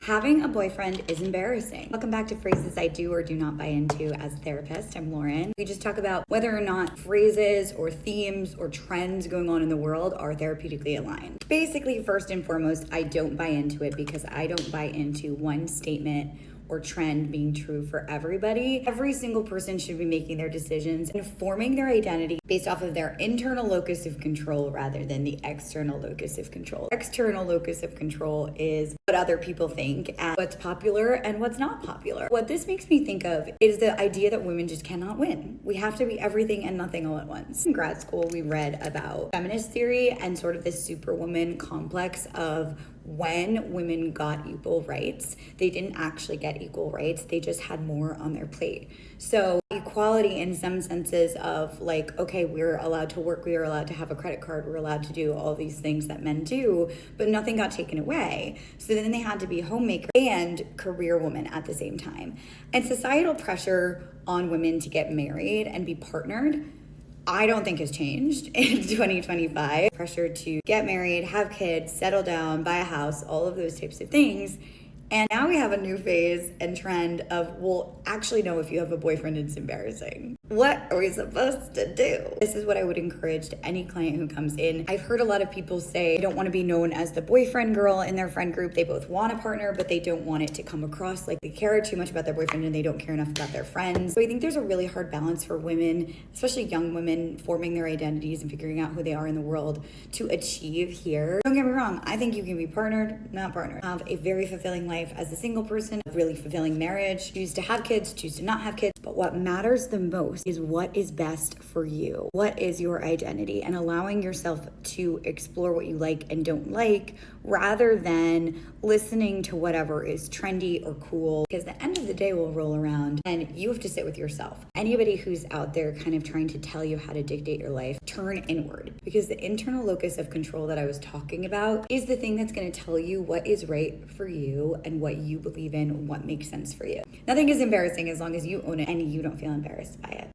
Having a boyfriend is embarrassing. Welcome back to Phrases I Do or Do Not Buy Into as a therapist. I'm Lauren. We just talk about whether or not phrases or themes or trends going on in the world are therapeutically aligned. Basically, first and foremost, I don't buy into it because I don't buy into one statement or trend being true for everybody. Every single person should be making their decisions and forming their identity based off of their internal locus of control rather than the external locus of control. External locus of control is what other people think and what's popular and what's not popular. What this makes me think of is the idea that women just cannot win. We have to be everything and nothing all at once. In grad school, we read about feminist theory and sort of this superwoman complex of when women got equal rights, they didn't actually get equal rights, they just had more on their plate. So equality in some senses of like, okay, we're allowed to work, we're allowed to have a credit card, we're allowed to do all these things that men do, but nothing got taken away. So then they had to be homemaker and career woman at the same time. And societal pressure on women to get married and be partnered, I don't think has changed in 2025. Pressure to get married, have kids, settle down, buy a house, all of those types of things. And now we have a new phase and trend of, well, actually, no, if you have a boyfriend, it's embarrassing. What are we supposed to do? This is what I would encourage to any client who comes in. I've heard a lot of people say they don't want to be known as the boyfriend girl in their friend group. They both want a partner, but they don't want it to come across like they care too much about their boyfriend and they don't care enough about their friends. So I think there's a really hard balance for women, especially young women, forming their identities and figuring out who they are in the world to achieve here. Don't get me wrong. I think you can be partnered, not partnered. Have a very fulfilling life as a single person, a really fulfilling marriage, choose to have kids, choose to not have kids. But what matters the most is what is best for you. What is your identity? And allowing yourself to explore what you like and don't like rather than listening to whatever is trendy or cool. Because the end of the day will roll around and you have to sit with yourself. Anybody who's out there kind of trying to tell you how to dictate your life, turn inward. Because the internal locus of control that I was talking about is the thing that's going to tell you what is right for you and what you believe in, what makes sense for you. Nothing is embarrassing as long as you own it and you don't feel embarrassed by it.